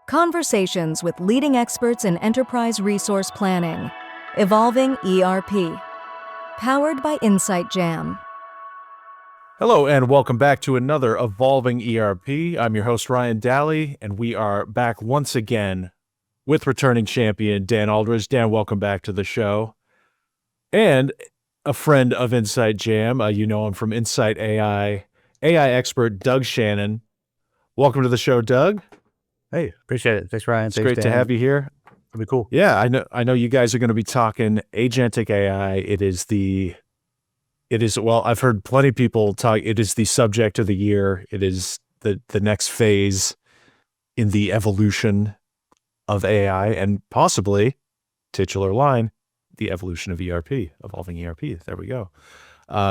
Conversations with leading experts in enterprise resource planning. Evolving ERP. Powered by Insight Jam. Hello, and welcome back to another Evolving ERP. I'm your host, Ryan Daly, and we are back once again with returning champion Dan Aldridge. Dan, welcome back to the show. And a friend of Insight Jam, you know him from Insight AI expert Doug Shannon. Welcome to the show, Doug. Hey, appreciate it. Thanks, Ryan. It's great to have you here. It'll be cool. Yeah, I know you guys are going to be talking agentic AI. Well, I've heard plenty of people talk, it is the subject of the year. It is the next phase in the evolution of AI and possibly, titular line, the evolution of ERP, evolving ERP. There we go.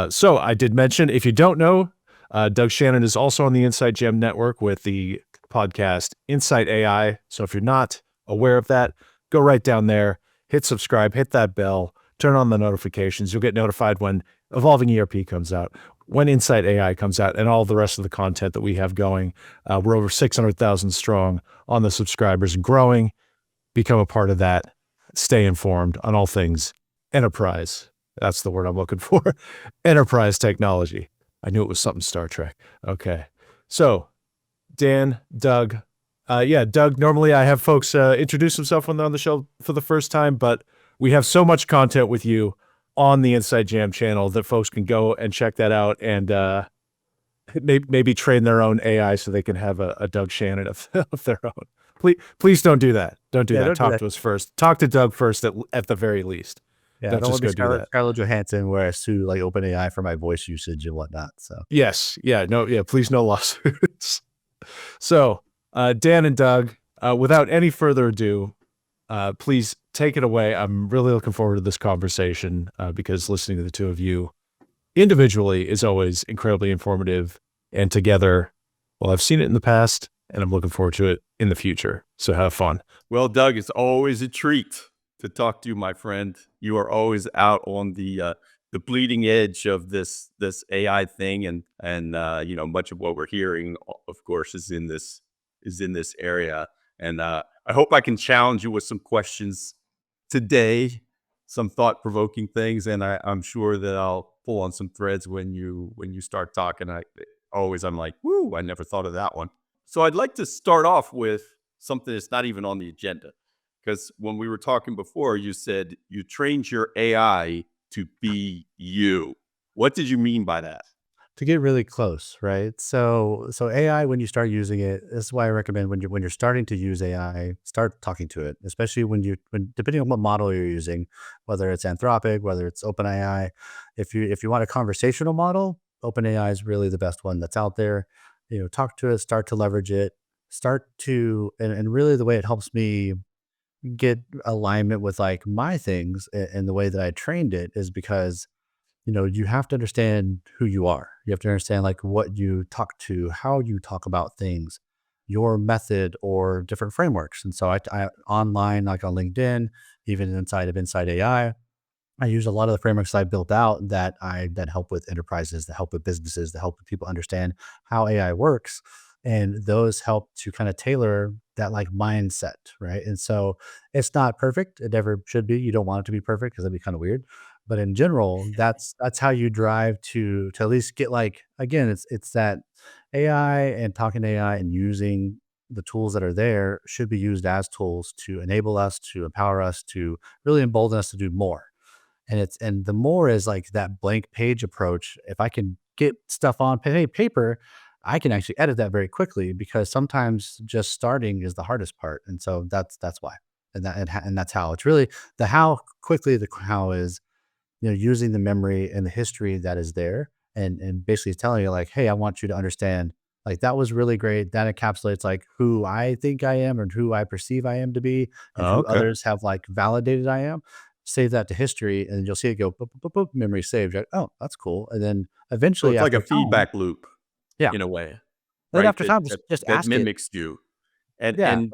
So I did mention, if you don't know, Doug Shannon is also on the Insight Jam network with the podcast Insight AI. So if you're not aware of that, go right down there, hit subscribe, hit that bell, turn on the notifications. You'll get notified when Evolving ERP comes out, when Insight AI comes out, and all the rest of the content that we have going. We're over 600,000 strong on the subscribers and growing. Become a part of that. Stay informed on all things enterprise. That's the word I'm looking for. Enterprise technology. I knew it was something Star Trek. Okay. So, Dan, Doug. Doug, normally I have folks introduce themselves when they're on the show for the first time, but we have so much content with you on the Insight Jam channel that folks can go and check that out and maybe train their own AI so they can have a Doug Shannon of their own. Please don't do that. Don't do that. Talk to us first. Talk to Doug first at the very least. Yeah, I don't want to be Scarlett Johansson where I sue like OpenAI for my voice usage and whatnot. So yes, please no lawsuits. So Dan and Doug, without any further ado, please take it away. I'm really looking forward to this conversation because listening to the two of you individually is always incredibly informative, and together, well, I've seen it in the past and I'm looking forward to it in the future. So have fun. Well, Doug, it's always a treat to talk to you, my friend. You are always out on the bleeding edge of this AI thing, and much of what we're hearing, of course, is in this area. And I hope I can challenge you with some questions today, some thought-provoking things, and I'm sure that I'll pull on some threads when you start talking. I'm like, woo, I never thought of that one. So I'd like to start off with something that's not even on the agenda, because when we were talking before, you said you trained your AI to be you. What did you mean by that? To get really close, right? So AI, when you start using it, this is why I recommend when you're starting to use AI, start talking to it, especially when depending on what model you're using, whether it's Anthropic, whether it's OpenAI. If you want a conversational model, OpenAI is really the best one that's out there. Talk to it, start to leverage it, and really the way it helps me get alignment with like my things and the way that I trained it is because you have to understand who you are. You have to understand like what you talk to, how you talk about things, your method or different frameworks. And so I online, like on LinkedIn, even inside of Insight AI, I use a lot of the frameworks I built out that help with enterprises, that help with businesses, that help people understand how AI works. And those help to kind of tailor that like mindset, right? And so it's not perfect. It never should be. You don't want it to be perfect because that'd be kind of weird. But in general, that's how you drive to at least get like, again, it's that AI and talking to AI and using the tools that are there should be used as tools to enable us, to empower us, to really embolden us to do more. And the more is like that blank page approach. If I can get stuff on paper, I can actually edit that very quickly because sometimes just starting is the hardest part. And so that's why. And that's how. It's really the how quickly, the how is using the memory and the history that is there and basically telling you like, hey, I want you to understand like that was really great. That encapsulates like who I think I am or who I perceive I am to be and who others have like validated I am. Save that to history and you'll see it go boop, boop, boop, boop, memory saved. You're like, oh, that's cool. And then eventually so it's like a time, feedback loop, yeah, in a way. Then Right? after time, just that ask mimics you. it. And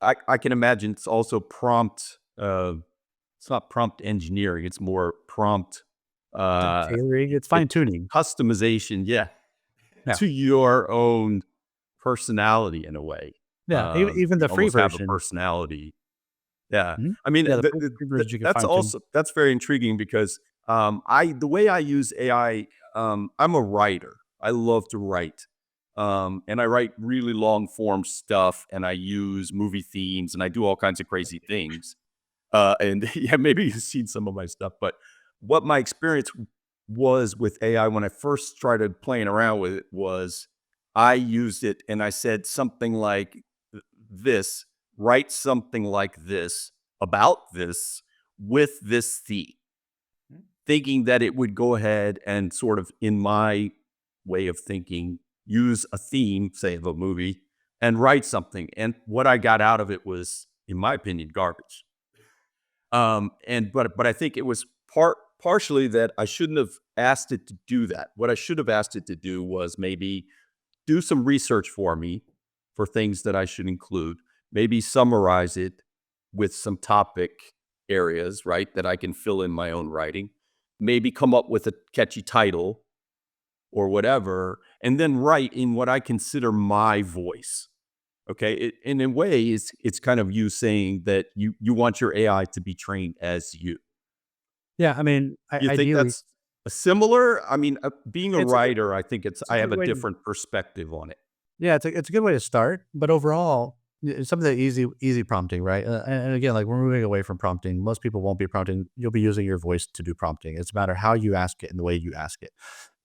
I can imagine it's also prompt. It's not prompt engineering. It's more prompt tailoring. It's fine tuning. customization. Yeah, Yeah. to your own personality in a way. Yeah, even the You free almost have a version. personality. Yeah. Mhm. I mean, Yeah, the free version you can fine tune. that's very intriguing because the way I use AI, I'm a writer. I love to write. And I write really long form stuff and I use movie themes and I do all kinds of crazy things. And yeah, maybe you've seen some of my stuff, but what my experience was with AI when I first started playing around with it was I used it and I said something like this, write something like this about this with this theme, thinking that it would go ahead and sort of, in my way of thinking, use a theme, say of a movie, and write something. And what I got out of it was, in my opinion, garbage. But I think it was partially that I shouldn't have asked it to do that. What I should have asked it to do was maybe do some research for me for things that I should include, maybe summarize it with some topic areas, right, that I can fill in my own writing, maybe come up with a catchy title or whatever, and then write in what I consider my voice. Okay. In a way, it's kind of you saying that you want your AI to be trained as you. Yeah, I mean, You think ideally, that's a similar? I mean, being a it's a good writer, I think it's a I have good a way to different perspective on it. yeah, it's a good way to start, but overall, some of the easy prompting, right? And again, like we're moving away from prompting. Most people won't be prompting. You'll be using your voice to do prompting. It's a matter how you ask it and the way you ask it.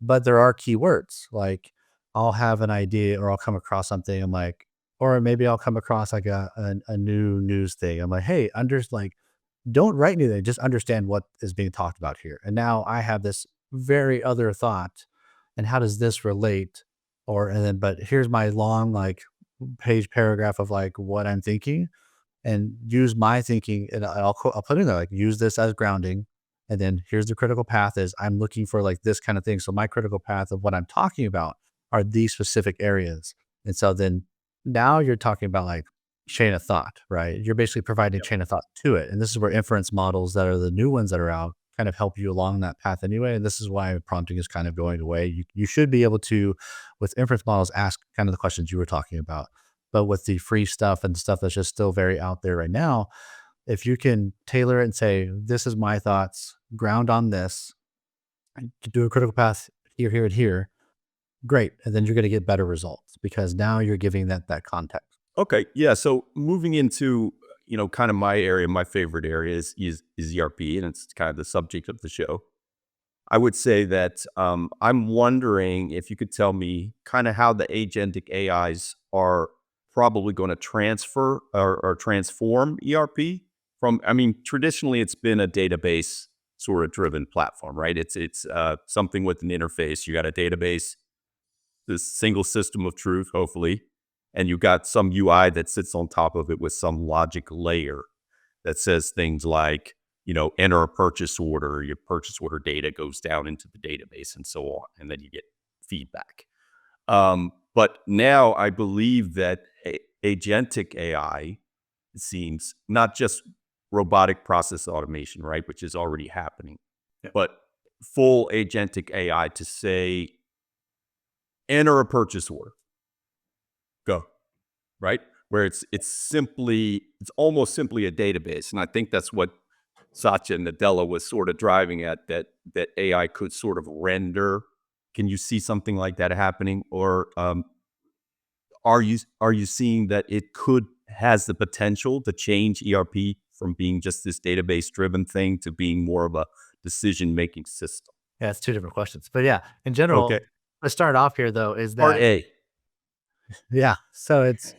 But there are keywords. Like I'll have an idea or I'll come across something. I'm like, or maybe I'll come across like a new news thing. I'm like, hey, don't write anything. Just understand what is being talked about here. And now I have this very other thought. And how does this relate? But here's my long, like page paragraph of like what I'm thinking and use my thinking. And I'll put in there, like, use this as grounding. And then here's the critical path is I'm looking for like this kind of thing. So my critical path of what I'm talking about are these specific areas. And so then now you're talking about like chain of thought, right? You're basically providing chain of thought to it. And this is where inference models that are the new ones that are out kind of help you along that path anyway. And this is why prompting is kind of going away. You should be able to, with inference models, ask kind of the questions you were talking about. But with the free stuff and stuff that's just still very out there right now, if you can tailor it and say, this is my thoughts, ground on this, and to do a critical path here, here, and here, great. And then you're going to get better results because now you're giving that context. Okay, yeah. So moving into kind of my area, my favorite area is ERP, and it's kind of the subject of the show. I would say that I'm wondering if you could tell me kind of how the agentic AIs are probably going to transfer or transform ERP from. I mean, traditionally it's been a database sort of driven platform, right? It's something with an interface. You got a database, this single system of truth, hopefully, and you got some UI that sits on top of it with some logic layer that says things like, enter a purchase order, your purchase order data goes down into the database and so on, and then you get feedback. But now I believe that agentic AI, it seems, not just robotic process automation, right, which is already happening, but full agentic AI to say, enter a purchase order, go, right? Where it's almost simply a database. And I think that's what Satya Nadella was sort of driving at, that AI could sort of render. Can you see something like that happening? Or are you seeing that it has the potential to change ERP from being just this database driven thing to being more of a decision making system? Yeah, it's two different questions. But yeah, in general, Okay. let's start off here though, is Part that A. yeah. So it's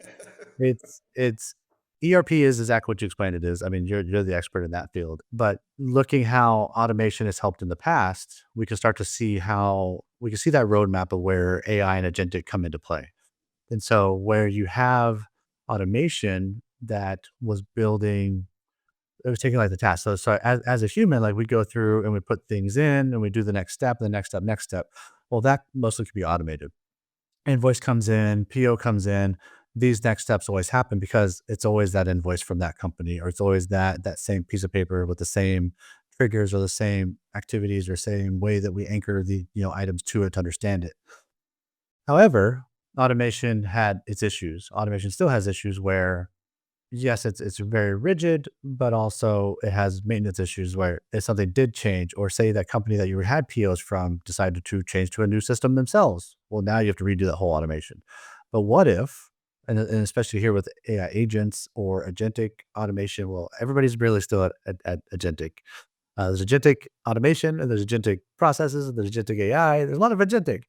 ERP is exactly what you explained it is. I mean, you're the expert in that field. But looking how automation has helped in the past, we can start to see how we can see that roadmap of where AI and agentic come into play. And so where you have automation that was building, it was taking like the task. So as a human, like we go through and we put things in and we do the next step, the next step, next step. Well, that mostly could be automated. Invoice comes in, PO comes in. These next steps always happen because it's always that invoice from that company, or it's always that same piece of paper with the same triggers or the same activities or same way that we anchor the items to it to understand it. However, automation had its issues. Automation still has issues where, yes, it's very rigid, but also it has maintenance issues where if something did change, or say that company that you had POs from decided to change to a new system themselves, well, now you have to redo that whole automation. But what if, and especially here with AI agents or agentic automation, well, everybody's really still at agentic. There's agentic automation, and there's agentic processes, and there's agentic AI. There's a lot of agentic.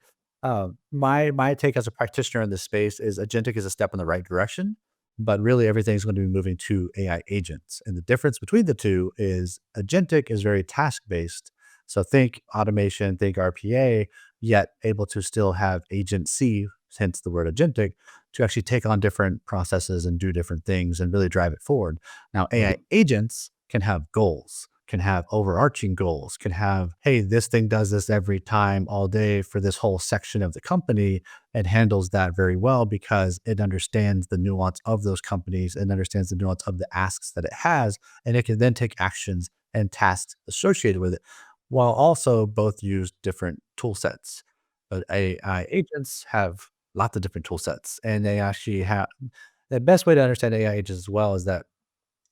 My take as a practitioner in this space is agentic is a step in the right direction, but really everything's going to be moving to AI agents. And the difference between the two is agentic is very task based. So think automation, think RPA, yet able to still have agency, hence the word agentic, to actually take on different processes and do different things and really drive it forward. Now, AI agents can have goals, can have overarching goals, can have, hey, this thing does this every time, all day for this whole section of the company, and handles that very well because it understands the nuance of those companies and understands the nuance of the asks that it has. And it can then take actions and tasks associated with it, while also both use different tool sets. But AI agents have lots of different tool sets, and they actually have the best way to understand AI agents as well is that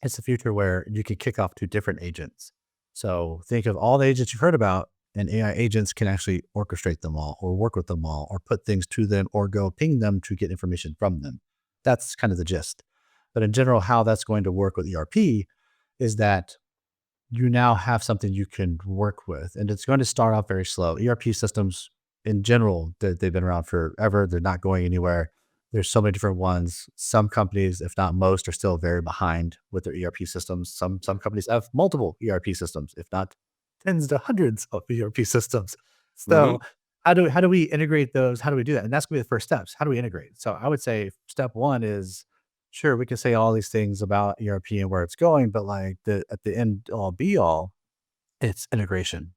it's the future where you could kick off to different agents. So think of all the agents you've heard about, and AI agents can actually orchestrate them all, or work with them all, or put things to them, or go ping them to get information from them. That's kind of the gist. But in general, how that's going to work with ERP is that you now have something you can work with, and it's going to start off very slow. ERP systems in general, they've been around forever. They're not going anywhere. There's so many different ones. Some companies, if not most, are still very behind with their ERP systems. Some companies have multiple ERP systems, if not tens to hundreds of ERP systems. So how do we integrate those? How do we do that? And that's gonna be the first steps. How do we integrate? So I would say step one is, sure, we can say all these things about ERP and where it's going, but like at the end all be all, it's integration.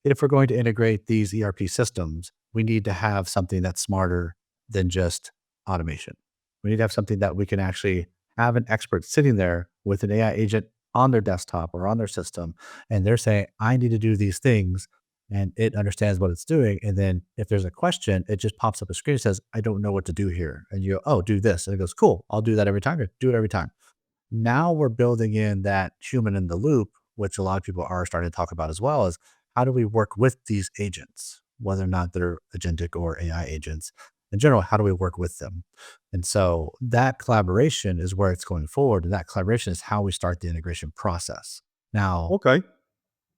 If we're going to integrate these ERP systems, we need to have something that's smarter than just automation. We need to have something that we can actually have an expert sitting there with an AI agent on their desktop or on their system, and they're saying, I need to do these things, and it understands what it's doing. And then if there's a question, it just pops up a screen and says, I don't know what to do here. And you go, oh, do this. And it goes, cool, I'll do that every time. Do it every time. Now we're building in that human in the loop, which a lot of people are starting to talk about as well, is how do we work with these agents, whether or not they're agentic or AI agents? In general, how do we work with them? And so that collaboration is where it's going forward. And that collaboration is how we start the integration process. Now, Okay,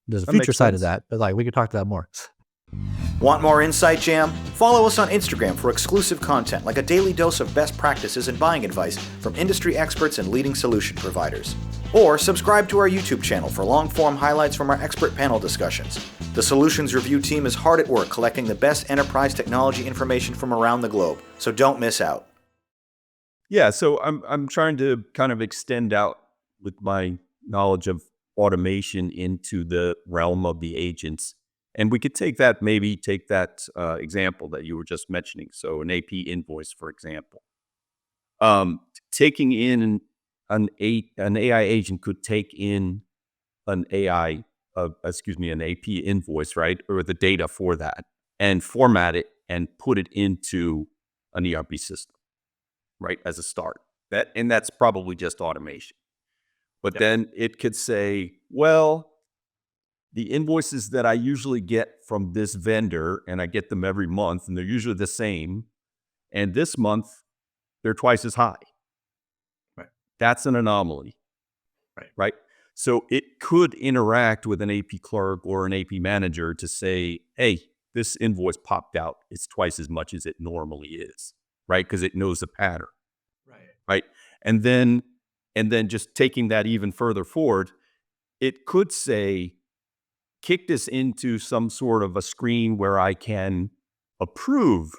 there's a that future makes side of sense. that, but like we could talk to that more. Want more Insight Jam? Follow us on Instagram for exclusive content like a daily dose of best practices and buying advice from industry experts and leading solution providers. Or subscribe to our YouTube channel for long-form highlights from our expert panel discussions. The Solutions Review team is hard at work collecting the best enterprise technology information from around the globe, so don't miss out. Yeah, so I'm trying to kind of extend out with my knowledge of automation into the realm of the agents. And we could take that example that you were just mentioning. So an AP invoice, for example. Taking in an AI agent could take in an an AP invoice, right? Or the data for that, and format it and put it into an ERP system, right? As a start. That's probably just automation. But then it could say, well, the invoices that I usually get from this vendor, and I get them every month, and they're usually the same, and this month they're twice as high. Right. That's an anomaly. Right. So it could interact with an AP clerk or an AP manager to say, hey, this invoice popped out. It's twice as much as it normally is, right? Because it knows the pattern. Right. And then just taking that even further forward, it could say, kick this into some sort of a screen where I can approve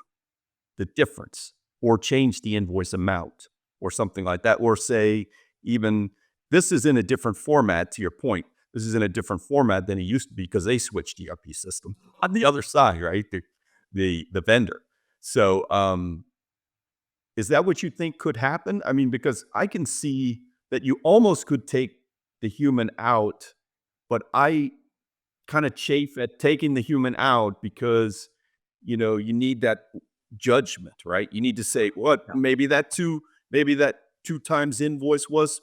the difference or change the invoice amount or something like that. Or say, even this is in a different format, to your point. This is in a different format than it used to be because they switched ERP system on the other side, right? The vendor. So is that what you think could happen? I mean, because I can see that you almost could take the human out, but I kind of chafe at taking the human out because, you need that judgment, right? You need to say, what, maybe that two times invoice was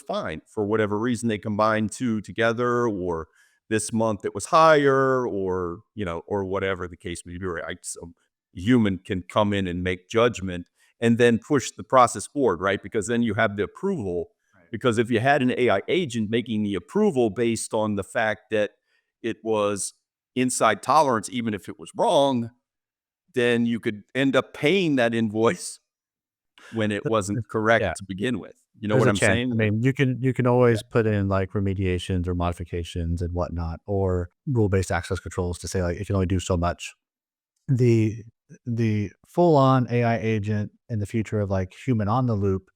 fine for whatever reason. They combined two together, or this month it was higher, or, or whatever the case may be, right? So human can come in and make judgment and then push the process forward, right? Because then you have the approval. Because if you had an AI agent making the approval based on the fact that it was inside tolerance, even if it was wrong, then you could end up paying that invoice when it wasn't correct Yeah. to begin with. You know There's what a I'm chance. saying? I mean, you can always put in like remediations or modifications and whatnot, or rule-based access controls to say like it can only do so much. The full-on AI agent in the future of like human on the loop,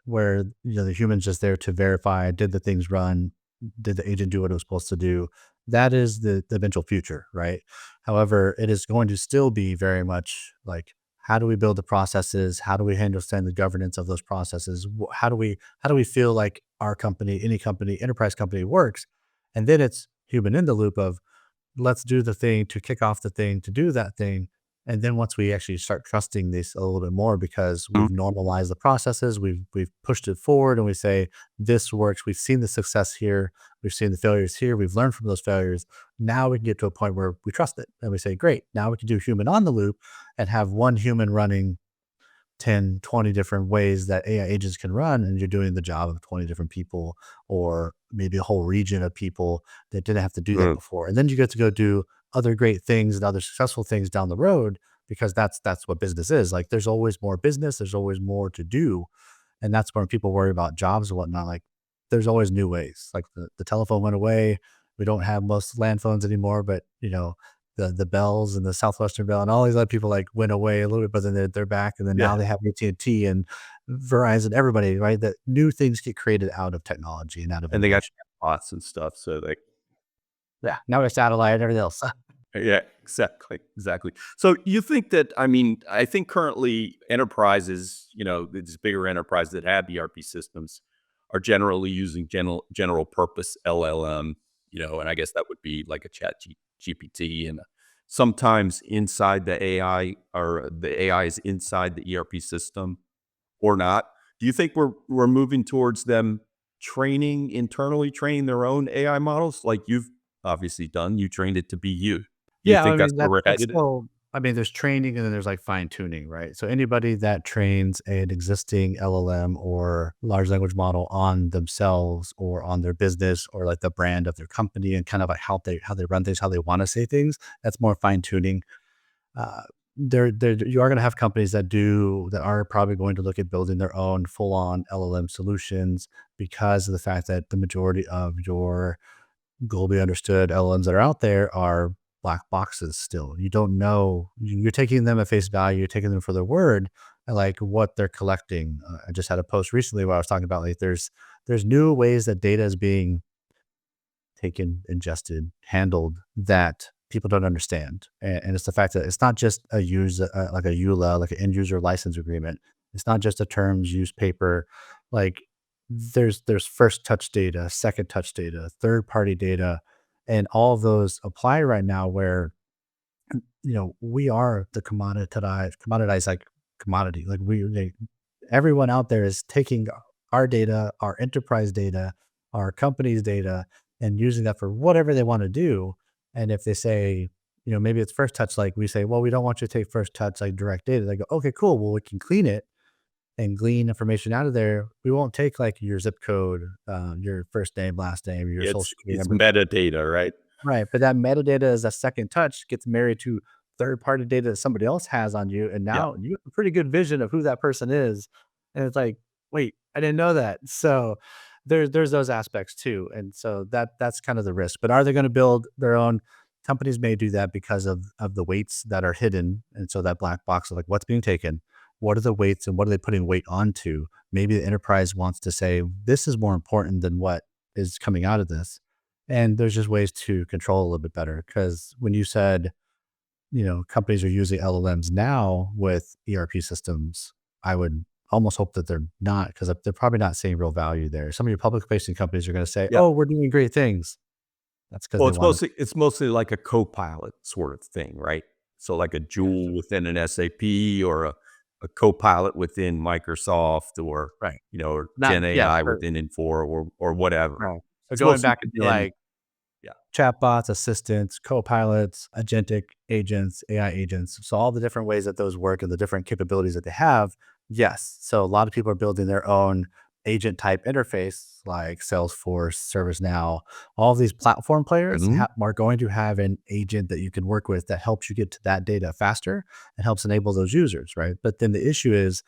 where the human's just there to verify, did the things run, did the agent do what it was supposed to do? That is the eventual future, right? However, it is going to still be very much like, how do we build the processes? How do we understand the governance of those processes? How do we feel like our company, any company, enterprise company works? And then it's human in the loop of, let's do the thing to kick off the thing to do that thing. And then once we actually start trusting this a little bit more, because we've normalized the processes, we've pushed it forward, and we say this works. We've seen the success here, we've seen the failures here, we've learned from those failures. Now we can get to a point where we trust it, and we say, great, now we can do human on the loop and have one human running 10, 20 different ways that AI agents can run, and you're doing the job of 20 different people, or maybe a whole region of people that didn't have to do that before. And then you get to go do other great things and other successful things down the road, because that's what business is. Like, there's always more business, there's always more to do. And that's when people worry about jobs and whatnot. Like, there's always new ways. Like the telephone went away. We don't have most land phones anymore, but the Bells and the Southwestern Bell and all these other people like went away a little bit, but then they're back. And then now they have AT&T and Verizon, everybody, right? That new things get created out of technology and out of And they got innovation. bots and stuff. So Now it's satellite and everything else. yeah, exactly. So you think that, I think currently enterprises, these bigger enterprises that have ERP systems are generally using general purpose LLM, and I guess that would be like a GPT, and sometimes inside the AI, or the AI is inside the ERP system or not. Do you think we're moving towards them internally training their own AI models, like you've obviously done? You trained it to be you. Do you Yeah, I think that's mean, where we're that's headed? still, I mean, there's training and then there's like fine tuning, right? So anybody that trains an existing LLM or large language model on themselves or on their business or like the brand of their company, and kind of like how they run things, how they want to say things, that's more fine tuning. You are going to have companies that are probably going to look at building their own full on LLM solutions, because of the fact that the majority of your globally understood LLMs that are out there are black boxes still. You don't know, you're taking them at face value, you're taking them for their word, and like what they're collecting. I just had a post recently where I was talking about like there's new ways that data is being taken, ingested, handled, that people don't understand. And it's the fact that it's not just a like a EULA, like an end user license agreement. It's not just a terms use paper. Like, there's first touch data, second touch data, third party data, and all of those apply right now, where we are the commoditized like commodity. Like, everyone out there is taking our data, our enterprise data, our company's data, and using that for whatever they want to do. And if they say, maybe it's first touch, like we say, well, we don't want you to take first touch like direct data. They go, okay, cool. Well, we can clean it and glean information out of there. We won't take like your zip code, your first name, last name, your social security It's number. metadata, right? Right. But that metadata is a second touch, gets married to third party data that somebody else has on you. And Yeah. now you have a pretty good vision of who that person is. And it's like, wait, I didn't know that. So there's those aspects too. And so that's kind of the risk. But are they going to build their own? Companies may do that because of the weights that are hidden. And so that black box of like, what's being taken? What are the weights and what are they putting weight onto? Maybe the enterprise wants to say, this is more important than what is coming out of this. And there's just ways to control a little bit better. Because when you said, companies are using LLMs now with ERP systems, I would almost hope that they're not, because they're probably not seeing real value there. Some of your public facing companies are going to say, Yeah. oh, we're doing great things. That's because Well, they want it's mostly like a co-pilot sort of thing, right? So like a Joule within an SAP, or a Copilot within Microsoft, or, Right. or Not Gen yeah, AI for within Infor, or whatever. right. So It's going mostly back into within, like yeah. chatbots, assistants, co-pilots, agentic agents, AI agents. So all the different ways that those work and the different capabilities that they have. Yes. So a lot of people are building their own agent type interface like Salesforce, ServiceNow. All of these platform players Mhm. are going to have an agent that you can work with that helps you get to that data faster and helps enable those users, right? But then the issue is,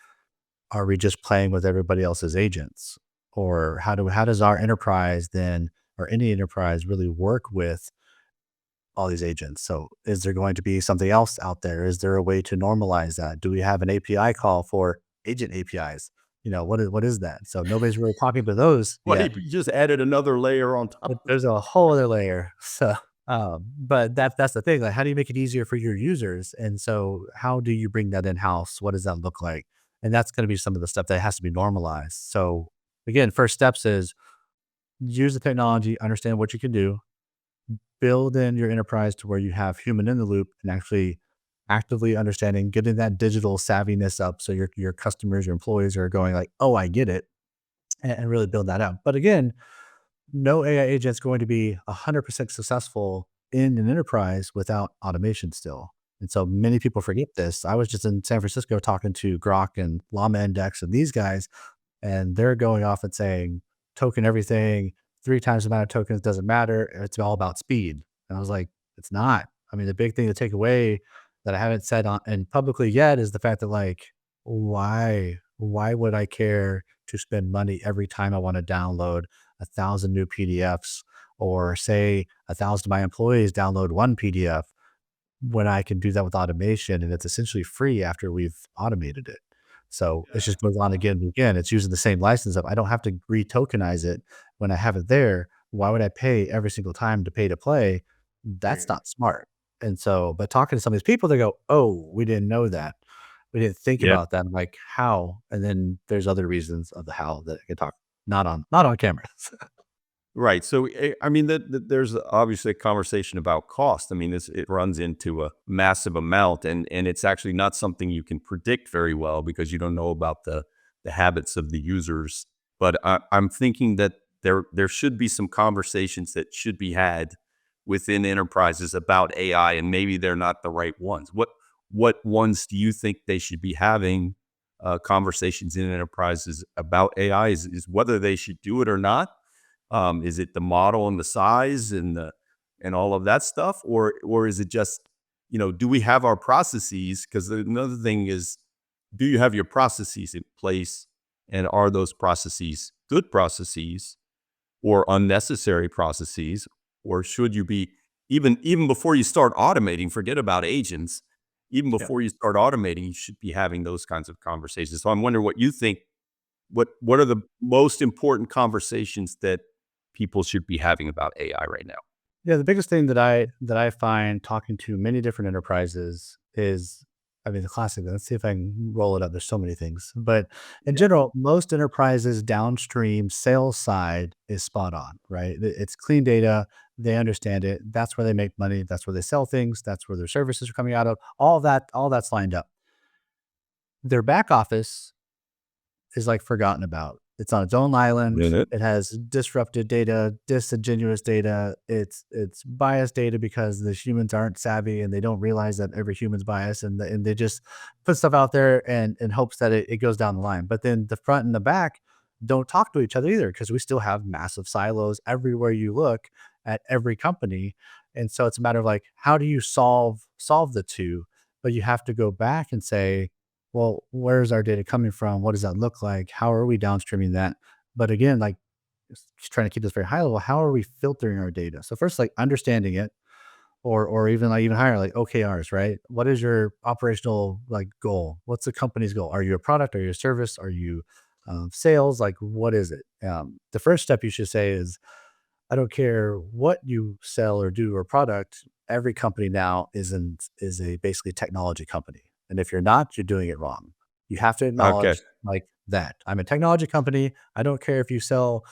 are we just playing with everybody else's agents? Or how does our enterprise then, or any enterprise, really work with all these agents? So is there going to be something else out there? Is there a way to normalize that? Do we have an API call for agent APIs? What is that? So nobody's really talking to those Well, yet. you just added another layer on top But of there's a whole other layer. So, but that's the thing. Like, how do you make it easier for your users? And so, how do you bring that in house? What does that look like? And that's going to be some of the stuff that has to be normalized. So, again, first steps is use the technology, understand what you can do, build in your enterprise to where you have human in the loop and actually actively understanding, getting that digital savviness up, so your customers, your employees are going like, "Oh, I get it," and really build that out. But again, no AI agent is going to be 100% successful in an enterprise without automation still. And so many people forget this. I was just in San Francisco talking to Grok and Llama Index and these guys, and they're going off and saying, token everything, 3 times the amount of tokens doesn't matter. It's all about speed. And I was like, it's not. I mean, the big thing to take away that I haven't said on and publicly yet is the fact that, like, why would I care to spend money every time I want to download 1,000 new PDFs, or say 1,000 of my employees download one PDF, when I can do that with automation and it's essentially free after we've automated it. So it just goes on again and again. It's using the same license of, I don't have to re-tokenize it when I have it there. Why would I pay every single time to pay to play? That's not smart. And so, but talking to some of these people, they go, "Oh, we didn't know that. We didn't think it. about that." I'm like, how? And then there's other reasons of the how that I can talk, not on camera. Right. So, I mean, there's obviously a conversation about cost. I mean, it runs into a massive amount, and it's actually not something you can predict very well because you don't know about the habits of the users. But I'm thinking that there should be some conversations that should be had within enterprises about AI, and maybe they're not the right ones. What ones do you think they should be having conversations in enterprises about AI? Is whether they should do it or not? Is it the model and the size and all of that stuff, or is it just, do we have our processes? Because another thing is, do you have your processes in place, and are those processes good processes or unnecessary processes, or should you be, even before you start automating? Forget about agents. Even Yeah. before you start automating, you should be having those kinds of conversations. So I'm wondering what you think. What are the most important conversations that people should be having about AI right now? Yeah, the biggest thing that I find talking to many different enterprises is, I mean, the classic. Let's see if I can roll it up. There's so many things, but in general, most enterprises downstream sales side is spot on, right? It's clean data. They understand it. That's where they make money. That's where they sell things. That's where their services are coming out of. All that's lined up. Their back office is like forgotten about. It's on its own island. Minute. It has disrupted data, disingenuous data. It's biased data because the humans aren't savvy and they don't realize that every human's biased, and they just put stuff out there and in hopes that it goes down the line. But then the front and the back don't talk to each other either, because we still have massive silos everywhere you look at every company. And so it's a matter of like, how do you solve the two? But you have to go back and say, well, where's our data coming from? What does that look like? How are we downstreaming that? But again, like, just trying to keep this very high level, how are we filtering our data? So first, like, understanding it, or even like even higher, like OKRs, right? What is your operational like goal? What's the company's goal? Are you a product? Are you a service? Are you sales? Like, what is it? The first step you should say is, I don't care what you sell or do or product. Every company now is a basically technology company, and if you're not, you're doing it wrong. You have to Okay. acknowledge like that I'm a technology company. I don't care if you sell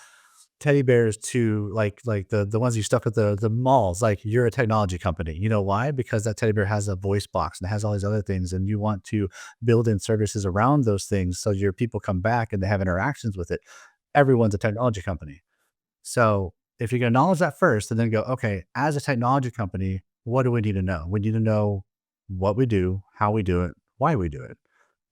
teddy bears to like the ones you stuff at the malls, like you're a technology company. You know why? Because that teddy bear has a voice box and it has all these other things, and you want to build in services around those things so your people come back and they have interactions with it. Everyone's a technology company. So if you can acknowledge that first and then go, okay, as a technology company, what do we need to know? We need to know what we do, how we do it, why we do it,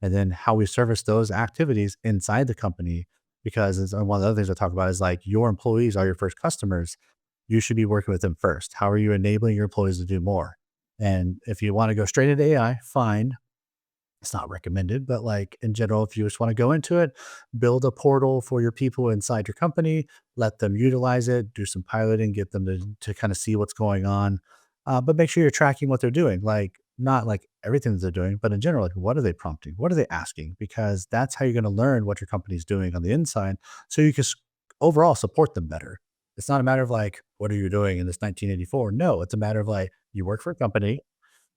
and then how we service those activities inside the company. Because one of the other things I talk about is like your employees are your first customers. You should be working with them first. How are you enabling your employees to do more? And if you want to go straight into AI, fine. It's not recommended, but like in general, if you just want to go into it, build a portal for your people inside your company, let them utilize it, do some piloting, get them to kind of see what's going on. But make sure you're tracking what they're doing. Like not like everything that they're doing, but in general, like what are they prompting? What are they asking? Because that's how you're going to learn what your company's doing on the inside. So you can overall support them better. It's not a matter of like, what are you doing in this 1984? No, it's a matter of like, you work for a company,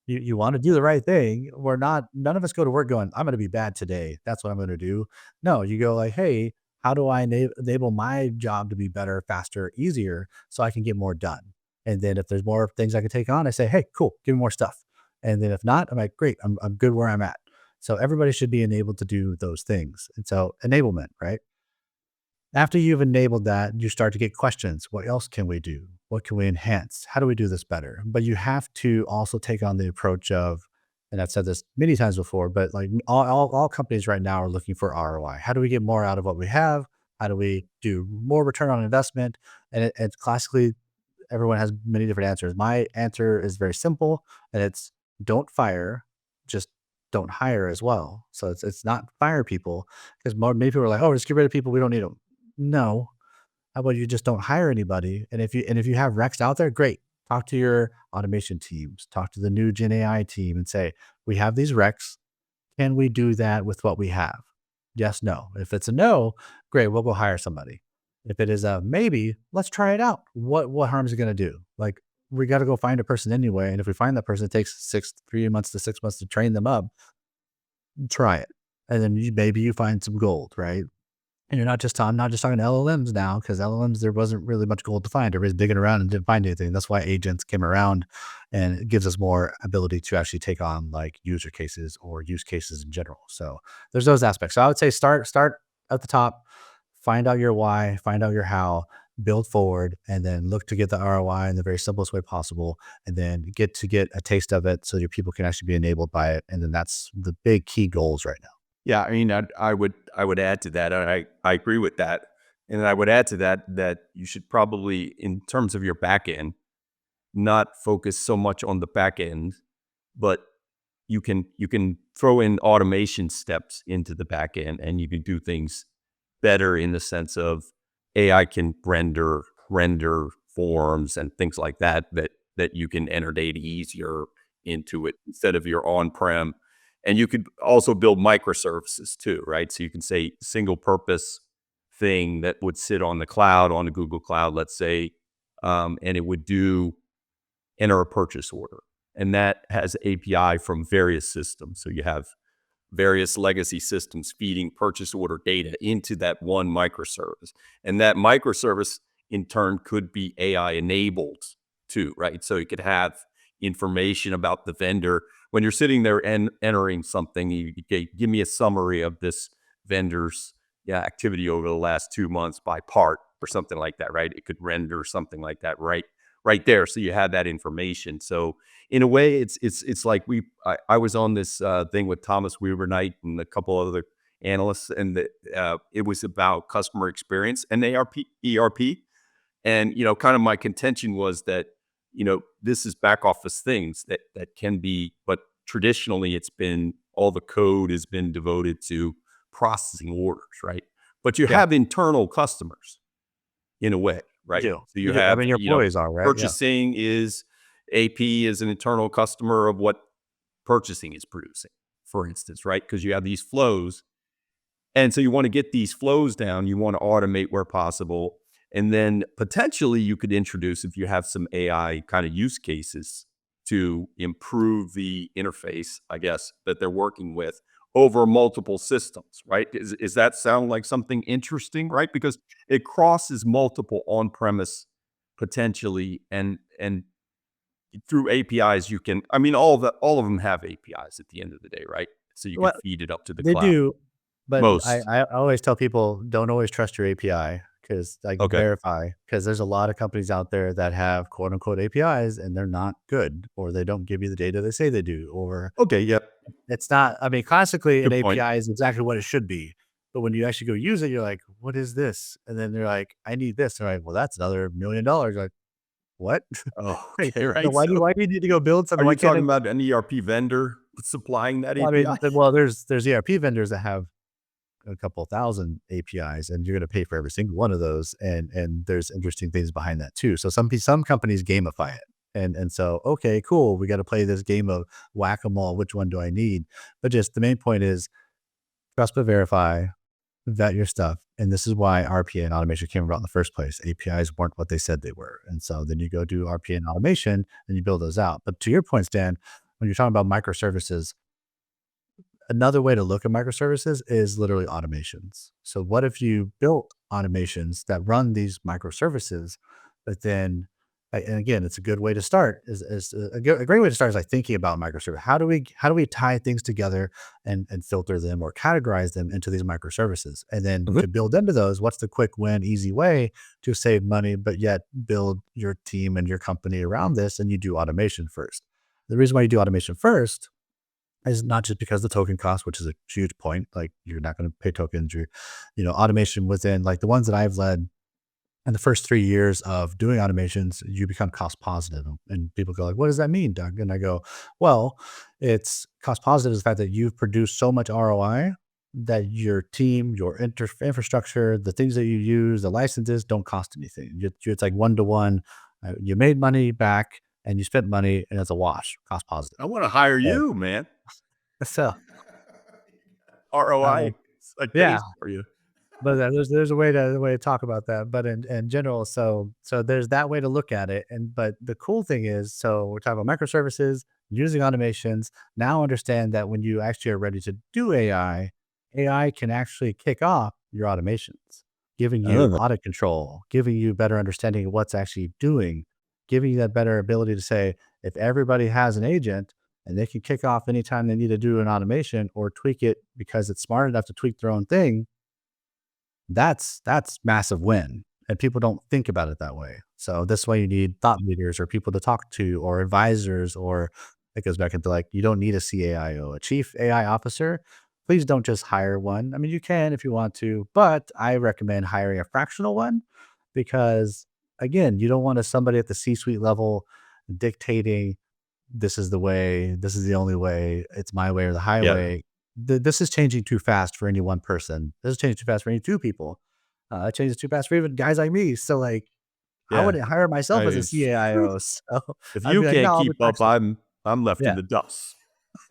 you want to do the right thing. None of us go to work going, I'm going to be bad today. That's what I'm going to do. No, you go like, hey, how do I enable my job to be better, faster, easier so I can get more done? And then if there's more things I can take on, I say, hey, cool, give me more stuff. And then if not, I'm like, great, I'm good where I'm at. So everybody should be enabled to do those things. And so enablement, right? After you've enabled that, you start to get questions. What else can we do? What can we enhance? How do we do this better? But you have to also take on the approach of, and I've said this many times before, but like all companies right now are looking for ROI. How do we get more out of what we have? How do we do more return on investment? And it's classically, everyone has many different answers. My answer is very simple, and it's don't fire, just don't hire as well. So it's not fire people, because many people are like, oh, just get rid of people, we don't need them. No. How about you just don't hire anybody? And if you have Rex out there, great. Talk to your automation teams, talk to the new Gen AI team and say, we have these Rex. Can we do that with what we have? Yes, no. If it's a no, great, we'll go hire somebody. If it is a maybe, let's try it out. What harm is it going to do? Like, we got to go find a person anyway. And if we find that person, it takes 3 months to 6 months to train them up. Try it. And then maybe you find some gold, right? And I'm not just talking LLMs now, because LLMs, there wasn't really much gold to find. Everybody's digging around and didn't find anything. That's why agents came around, and it gives us more ability to actually take on like user cases or use cases in general. So there's those aspects. So I would say start at the top, find out your why, find out your how, build forward, and then look to get the ROI in the very simplest way possible, and then get a taste of it so your people can actually be enabled by it. And then that's the big key goals right now. Yeah, I mean, I would add to that. I agree with that, and I would add to that you should probably, in terms of your back end, not focus so much on the back end, but you can throw in automation steps into the back end, and you can do things better in the sense of AI can render forms and things like that you can enter data easier into it instead of your on-prem. And you could also build microservices too, right? So you can say single purpose thing that would sit on the cloud, on the Google Cloud, let's say, and it would enter a purchase order. And that has API from various systems. So you have various legacy systems feeding purchase order data into that one microservice. And that microservice in turn could be AI enabled too, right? So you could have information about the vendor. When you're sitting there and entering something, you give me a summary of this vendor's activity over the last 2 months by part or something like that, right? It could render something like that right there. So you have that information. So in a way, it's like I was on this thing with Thomas Weaver Knight and a couple other analysts, and it was about customer experience and ERP. And, kind of my contention was that, this is back office things that can be, but traditionally it's been, all the code has been devoted to processing orders, right? But you have internal customers in a way, right? You do. So you do. have, I mean, your employees are, right? purchasing is, AP is an internal customer of what purchasing is producing, for instance, right? Because you have these flows. And so you want to get these flows down, you want to automate where possible. And then potentially you could introduce, if you have some AI kind of use cases to improve the interface, I guess, that they're working with, over multiple systems, right? Is that sound like something interesting, right? Because it crosses multiple on-premise potentially, and through APIs you can. I mean, all of them have APIs at the end of the day, right? So you can Well, feed it up to the they cloud. do, but Most. I always tell people don't always trust your API because like Okay. verify because there's a lot of companies out there that have quote unquote APIs and they're not good or they don't give you the data they say they do or Okay. Yep. it's not. I mean, classically, an Good point. API is exactly what it should be. But when you actually go use it, you're like, what is this? And then they're like, I need this. They're like, well, that's another $1 million. You're like, what? Oh, Wait, okay. so Right. why do you need to go build Are something? Why you can't talking it? about an ERP vendor supplying that Well, I API? mean, there's ERP vendors that have a couple thousand APIs, and you're going to pay for every single one of those. And there's interesting things behind that too. So some companies gamify it. And so, okay, cool. We got to play this game of whack-a-mole. Which one do I need? But just the main point is trust but verify, vet your stuff. And this is why RPA and automation came about in the first place. APIs weren't what they said they were. And so then you go do RPA and automation and you build those out. But to your point, Stan, when you're talking about microservices, another way to look at microservices is literally automations. So what if you built automations that run these microservices, but then, and again, it's a good way to start is a great way to start is like thinking about microservice. How do we tie things together and filter them or categorize them into these microservices? And then Mhm. to build into those, what's the quick win, easy way to save money, but yet build your team and your company around this? And you do automation first. The reason why you do automation first is not just because the token cost, which is a huge point. Like you're not going to pay tokens. Automation within like the ones that I've led in the first 3 years of doing automations, you become cost positive. And people go like, what does that mean, Doug? And I go, well, it's cost positive is the fact that you've produced so much ROI that your team, your infrastructure, the things that you use, the licenses don't cost anything. It's like one-to-one. You made money back and you spent money and it's a wash, cost positive. I want to hire So, you, man. so ROI yeah, citations for you. but there's a way to talk about that. But in general, so there's that way to look at it. But the cool thing is, so we're talking about microservices, using automations. Now understand that when you actually are ready to do AI can actually kick off your automations, giving I you love it. audit control, giving you better understanding of what's actually doing, giving you that better ability to say, if everybody has an agent and they can kick off anytime they need to do an automation or tweak it because it's smart enough to tweak their own thing, that's massive win. And people don't think about it that way. So this way you need thought leaders or people to talk to or advisors, or it goes back into like, you don't need a CAIO, a chief AI officer. Please don't just hire one. I mean, you can if you want to, but I recommend hiring a fractional one because again, you don't want somebody at the C-suite level dictating this is the way, this is the only way, it's my way or the Yeah. highway. This is changing too fast for any one person. This is changing too fast for any two people. It changes too fast for even guys like me. So like, I Yeah. wouldn't hire myself as a It's- CAIO. So If I'd you be like, can't no, I'll be keep up, flexible. I'm left in Yeah. the dust.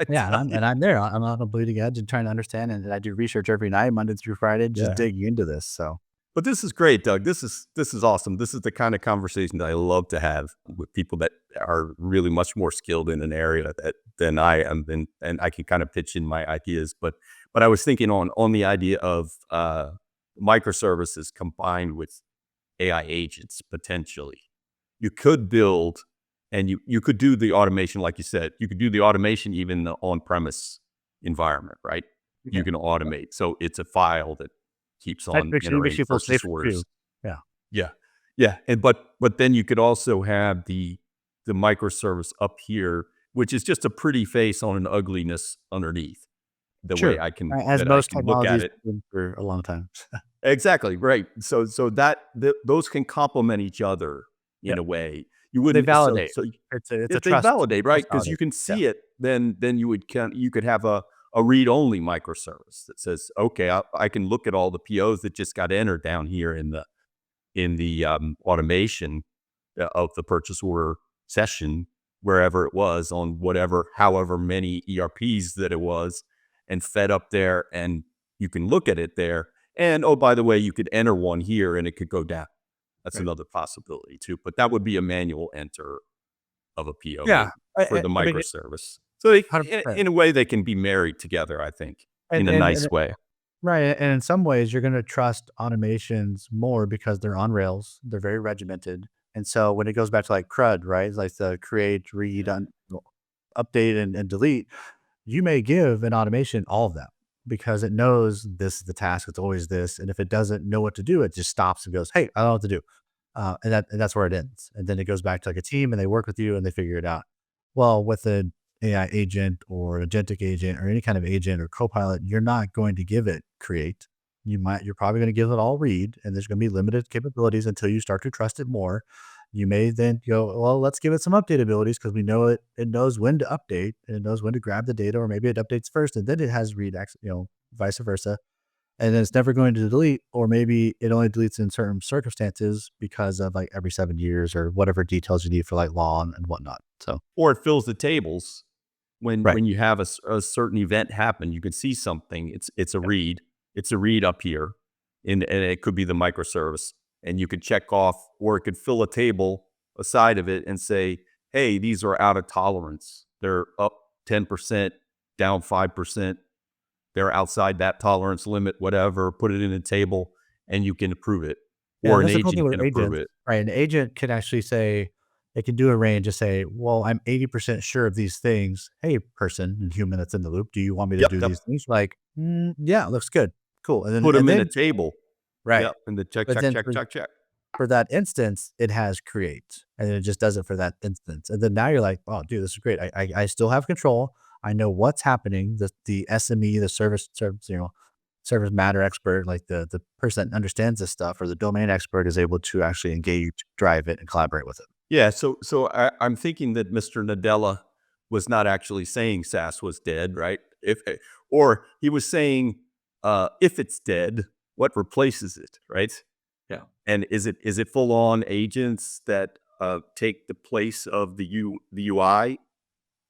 I Yeah. tell you. And I'm there. I'm on the bleeding edge and trying to understand. And I do research every night, Monday through Friday, just Yeah. digging into this. So But this is great, Doug. This is awesome. This is the kind of conversation that I love to have with people that are really much more skilled in an area than I am, and I can kind of pitch in my ideas. But I was thinking on the idea of microservices combined with AI agents potentially. You could build, and you could do the automation, like you said. You could do the automation even in the on-premise environment, right? You yeah. can automate. So it's a file that keeps That on makes generating you feel purchase safer orders. too. Yeah. Yeah. Yeah. And but then you could also have the microservice up here, which is just a pretty face on an ugliness underneath. The way Sure. I can As that I most can look at technologies it. have been for a long time. Exactly. Right. So those can complement each other Yeah. in a way. You They wouldn't validate. so It's a if they trust validate, right? Because you validate. can Yeah. see it, then you could have a read-only microservice that says, okay, I can look at all the POs that just got entered down here in the automation of the purchase order session, wherever it was on however many ERPs that it was, and fed up there, and you can look at it there. And oh, by the way, you could enter one here and it could go down. That's Right. another possibility too. But that would be a manual enter of a PO Yeah. maybe for the I mean, microservice. So they, 100%. in a way, they can be married together, I think, in And a and nice and way. right, and in some ways, you're gonna trust automations more because they're on rails, they're very regimented, and so when it goes back to, like, CRUD, right? Like the create, read, update, and delete, you may give an automation all of that because it knows this is the task, it's always this, and if it doesn't know what to do, it just stops and goes, "Hey, I don't know what to do." And that's where it ends, and then it goes back to, like, a team, and they work with you, and they figure it out. Well, with an AI agent or agentic agent or any kind of agent or copilot, you're not going to give it create. You're probably gonna give it all read, and there's gonna be limited capabilities until you start to trust it more. You may then go, "Well, let's give it some update abilities because we know it knows when to update, and it knows when to grab the data, or maybe it updates first, and then it has read vice versa. And then it's never going to delete, or maybe it only deletes in certain circumstances because of, like, every 7 years or whatever details you need for, like, law and whatnot." So Or it fills the tables right. when you have a certain event happen. You can see something. It's a Yep. read. It's a read up here, and it could be the microservice, and you could check off, or it could fill a table aside of it and say, "Hey, these are out of tolerance. They're up 10%, down 5%. They're outside that tolerance limit, whatever." Put it in a table, and you can approve it, Yeah, or and an that's the cool thing agent with can approve agents, it. right? An agent can actually say it can do a range and say, "Well, I'm 80% sure of these things. Hey, person and human that's in the loop, do you want me to Yep, do yep. these things?" Like, yeah, looks good. Cool. And then Put them in a table. right. Yep, and the check, But check, then check, check, check. for that instance, it has create, and it just does it for that instance. And then now you're like, "Oh, dude, this is great. I still have control. I know what's happening." The SME, the service matter expert, like the person that understands this stuff, or the domain expert, is able to actually engage, drive it, and collaborate with it. Yeah, so I'm thinking that Mr. Nadella was not actually saying SaaS was dead, right? Or he was saying, if it's dead, what replaces it, right? Yeah. And is it full on agents that take the place of the UI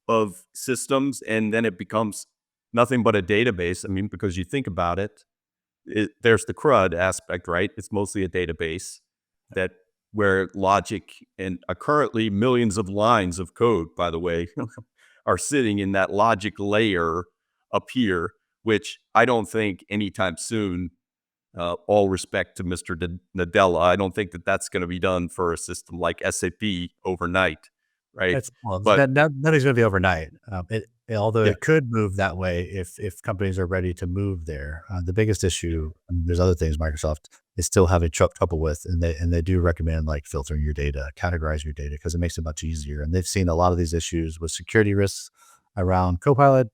of systems, and then it becomes nothing but a database? I mean, because you think about it, there's the CRUD aspect, right? It's mostly a database that where logic and currently millions of lines of code, by the way, are sitting in that logic layer up here, which I don't think anytime soon, all respect to Mr. Nadella, I don't think that that's going to be done for a system like SAP overnight, right? It's well, But nothing's gonna be overnight. Although yeah, it could move that way if companies are ready to move there. The biggest issue, and there's other things Microsoft is still having trouble with, and they do recommend, like, filtering your data, categorizing your data, because it makes it much easier. And they've seen a lot of these issues with security risks around Copilot,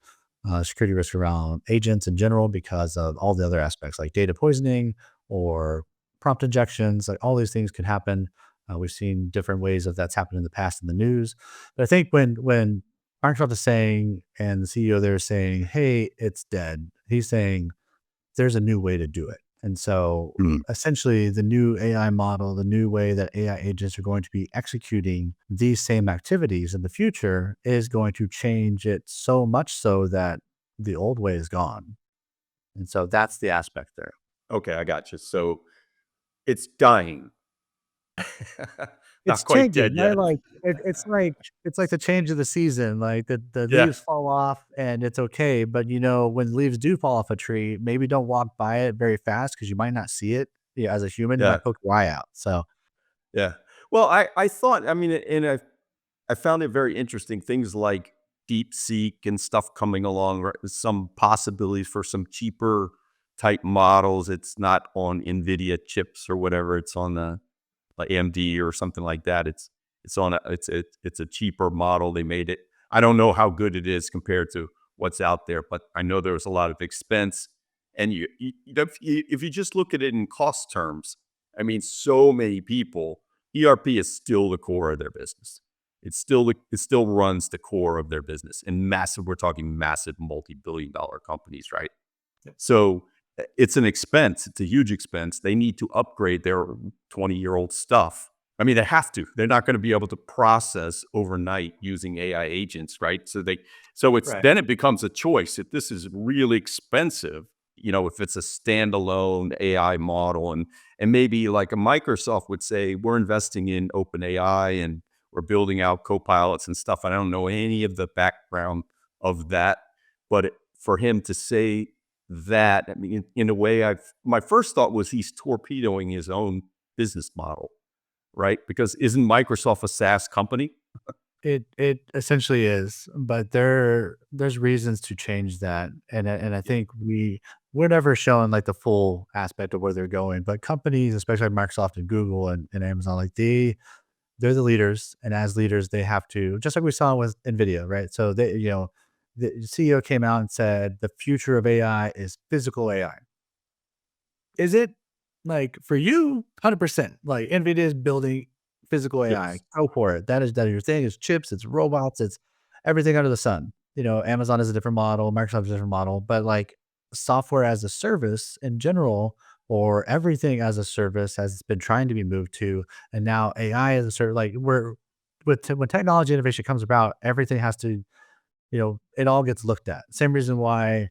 security risks around agents in general, because of all the other aspects like data poisoning or prompt injections. Like, all these things can happen. We've seen different ways of that's happened in the past in the news. But I think when Microsoft is saying, and the CEO there is saying, "Hey, it's dead," he's saying there's a new way to do it. And so mm, essentially, the new AI model, the new way that AI agents are going to be executing these same activities in the future, is going to change it so much so that the old way is gone. And so that's the aspect there. okay, I got you. So it's dying, It's not quite dead changing, right? yet. Like, it's like the change of the season, like, the Yeah, leaves fall off and it's okay, but, when leaves do fall off a tree, maybe don't walk by it very fast because you might not see it. Yeah, as a human, you yeah. might poke your eye out, so Yeah. Well, I thought, I mean, and I found it very interesting. Things like DeepSeek and stuff coming along, right? Some possibilities for some cheaper type models. It's not on NVIDIA chips or whatever. It's on the like AMD or something like that. It's on it's a cheaper model. They made it. I don't know how good it is compared to what's out there, but I know there was a lot of expense. And if you just look at it in cost terms, I mean, so many people, ERP is still the core of their business. It still runs the core of their business, and massive. We're talking massive multi-billion-dollar companies, right? So it's an expense. It's a huge expense. They need to upgrade their 20-year-old stuff. I mean, they have to. They're not going to be able to process overnight using AI agents, right? So it's right. then it becomes a choice. If this is really expensive, if it's a standalone AI model, and maybe like a Microsoft would say, we're investing in open AI and we're building out copilots and stuff. I don't know any of the background of that. But for him to say that, I mean, in a way, my first thought was he's torpedoing his own business model, right? Because isn't Microsoft a SaaS company? It essentially is, but there's reasons to change that, and I think we're never showing like the full aspect of where they're going. But companies, especially like Microsoft and Google and Amazon, like they're the leaders, and as leaders, they have to, just like we saw with NVIDIA, right? So they, the CEO came out and said the future of AI is physical AI. Is it? Like for you, 100%. Like NVIDIA is building physical AI. Yes. Go for it. That is your thing. It's chips, it's robots, it's everything under the sun. Amazon is a different model, Microsoft is a different model, but like software as a service in general, or everything as a service has been trying to be moved to, and now AI as a service. Like when technology innovation comes about, everything has to, it all gets looked at. Same reason why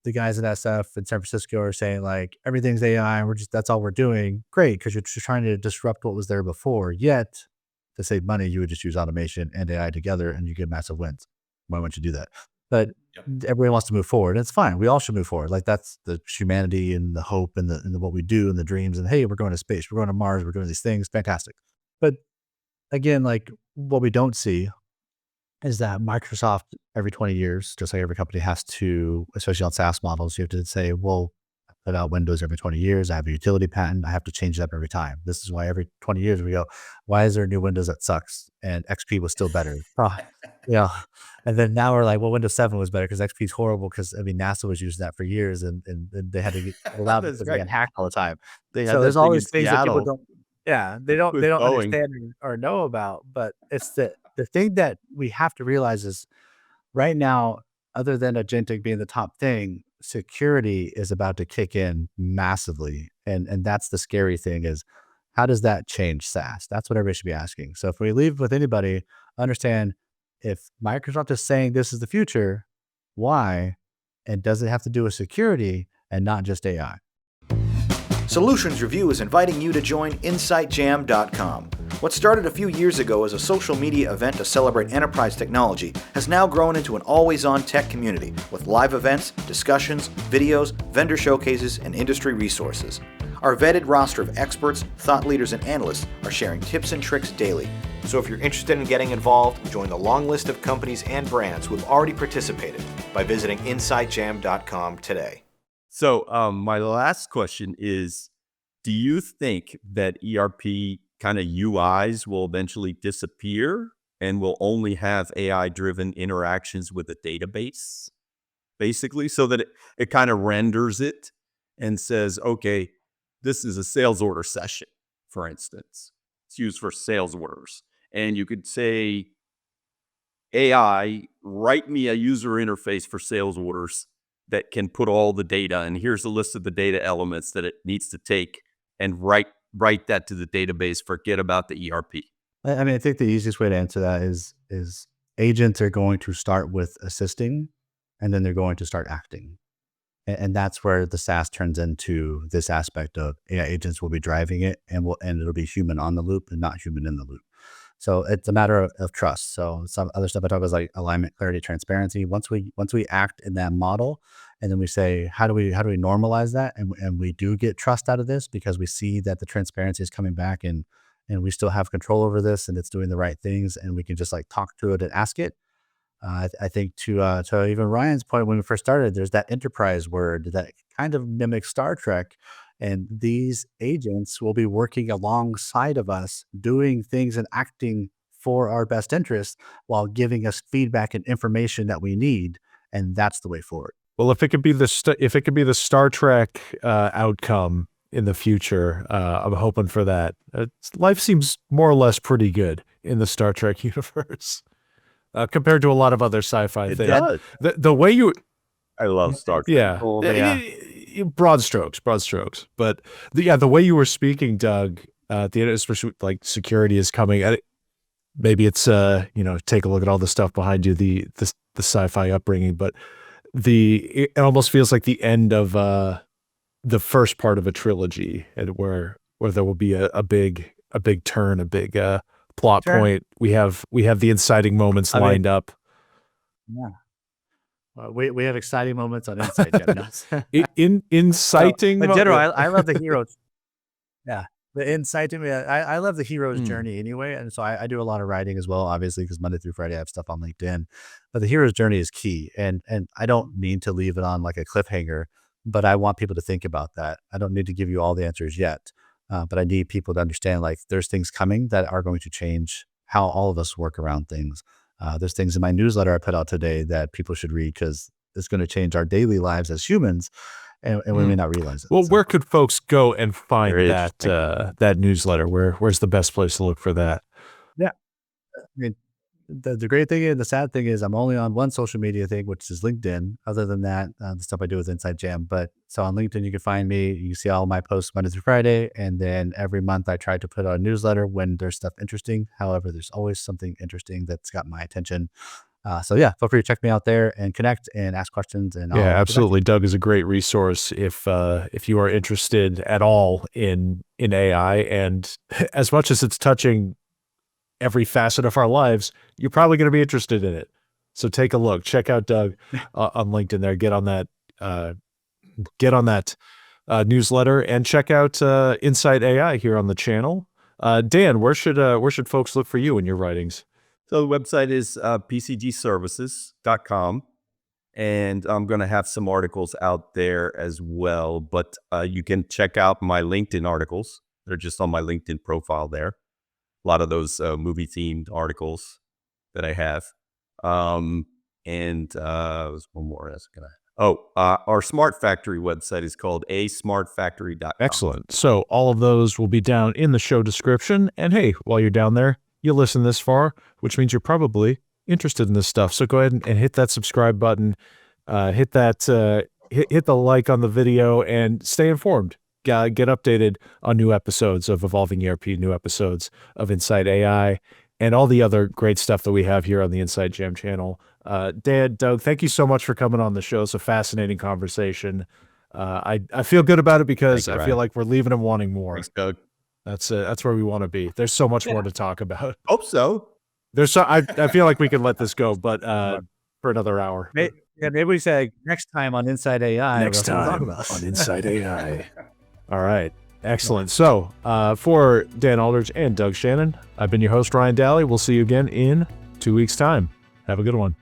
the guys at SF in San Francisco are saying like everything's AI and that's all we're doing. Great, because you're just trying to disrupt what was there before. Yet to save money, you would just use automation and AI together and you get massive wins. Why wouldn't you do that? But everybody wants to move forward. And it's fine. We all should move forward. Like that's the humanity and the hope and the what we do and the dreams. And hey, we're going to space, we're going to Mars, we're doing these things. Fantastic. But again, like what we don't see is that Microsoft every 20 years, just like every company has to, especially on SaaS models, you have to say, well, I put out Windows every 20 years. I have a utility patent. I have to change that every time. This is why every 20 years we go, why is there a new Windows that sucks? And XP was still better. Yeah. And then now we're like, well, Windows 7 was better because XP is horrible because, NASA was using that for years and they had to get allowed That's because they right. got hacked all the time. They had So that there's thing in always things that people Seattle don't, they don't with Boeing. understand or know about. But it's the thing that we have to realize is right now, other than agentic being the top thing, security is about to kick in massively. And that's the scary thing is how does that change SaaS? That's what everybody should be asking. So if we leave with anybody, understand if Microsoft is saying this is the future, why? And does it have to do with security and not just AI? Solutions Review is inviting you to join InsightJam.com. What started a few years ago as a social media event to celebrate enterprise technology has now grown into an always-on tech community with live events, discussions, videos, vendor showcases, and industry resources. Our vetted roster of experts, thought leaders, and analysts are sharing tips and tricks daily. So if you're interested in getting involved, join the long list of companies and brands who have already participated by visiting InsightJam.com today. So my last question is, do you think that ERP kind of UIs will eventually disappear and will only have AI-driven interactions with a database, basically, so that it kind of renders it and says, okay, this is a sales order session, for instance. It's used for sales orders. And you could say, AI, write me a user interface for sales orders that can put all the data, and here's a list of the data elements that it needs to take and write that to the database. Forget about the ERP. I mean, I think the easiest way to answer that is agents are going to start with assisting, and then they're going to start acting. And that's where the SaaS turns into this aspect of AI agents will be driving it and it'll be human on the loop and not human in the loop. So it's a matter of trust. So some other stuff I talk about is like alignment, clarity, transparency. Once we act in that model, and then we say, how do we normalize that? And we do get trust out of this because we see that the transparency is coming back and we still have control over this and it's doing the right things and we can just like talk to it and ask it. I think to even Ryan's point, when we first started, there's that enterprise word that kind of mimics Star Trek. And these agents will be working alongside of us, doing things and acting for our best interest while giving us feedback and information that we need. And that's the way forward. Well, if it could be the Star Trek outcome in the future, I'm hoping for that. Life seems more or less pretty good in the Star Trek universe compared to a lot lot of other sci-fi things. Does. The way you, I love Star Trek. yeah, broad strokes. But the way you were speaking, Doug, at the end, especially like security is coming. Maybe it's take a look at all the stuff behind you, the sci-fi upbringing, but it almost feels like the end of the first part of a trilogy, and where there will be a big turn, a big plot point. We have the inciting moments lined up. Yeah. We have exciting moments on Insight Jam. Inciting. In general, I love the heroes. Yeah. The insight to me, I love the hero's journey anyway. And so I do a lot of writing as well, obviously, because Monday through Friday I have stuff on LinkedIn. But the hero's journey is key. And I don't mean to leave it on like a cliffhanger, but I want people to think about that. I don't need to give you all the answers yet, but I need people to understand like there's things coming that are going to change how all of us work around things. There's things in my newsletter I put out today that people should read because it's going to change our daily lives as humans. And we may not realize it. Well, So, where could folks go and find Very that newsletter? Where's the best place to look for that? yeah, I mean, the great thing and the sad thing is I'm only on one social media thing, which is LinkedIn. Other than that, the stuff I do with Inside Jam. But so on LinkedIn, you can find me. You can see all my posts Monday through Friday. And then every month I try to put out a newsletter when there's stuff interesting. However, there's always something interesting that's got my attention. So yeah, feel free to check me out there and connect and ask questions. And I'll Yeah, get back to you. absolutely. Doug is a great resource if you are interested at all in AI. And as much as it's touching every facet of our lives, you're probably going to be interested in it. So take a look. Check out Doug on LinkedIn there. Get on that newsletter and check out Insight AI here on the channel. Dan, where should folks look for you in your writings? So the website is pcgservices.com. And I'm going to have some articles out there as well. But you can check out my LinkedIn articles. They're just on my LinkedIn profile there. A lot of those movie-themed articles that I have. There's one more. Our Smart Factory website is called asmartfactory.com. Excellent. So all of those will be down in the show description. And hey, while you're down there, you listen this far, which means you're probably interested in this stuff. So go ahead and hit that subscribe button, hit the like on the video, and stay informed. Get updated on new episodes of Evolving ERP, new episodes of Insight AI, and all the other great stuff that we have here on the Insight Jam channel. Dan, Doug, thank you so much for coming on the show. It's a fascinating conversation. I feel good about it because Thank you, I feel Ryan. like we're leaving them wanting more. Thanks, Doug. That's where we want to be. There's so much more to talk about. Hope so. I feel like we can let this go, but for another hour. Maybe we say next time on Inside AI. Next we'll talk time about on Inside AI. All right. Excellent. So for Dan Aldridge and Doug Shannon, I've been your host, Ryan Daly. We'll see you again in 2 weeks' time. Have a good one.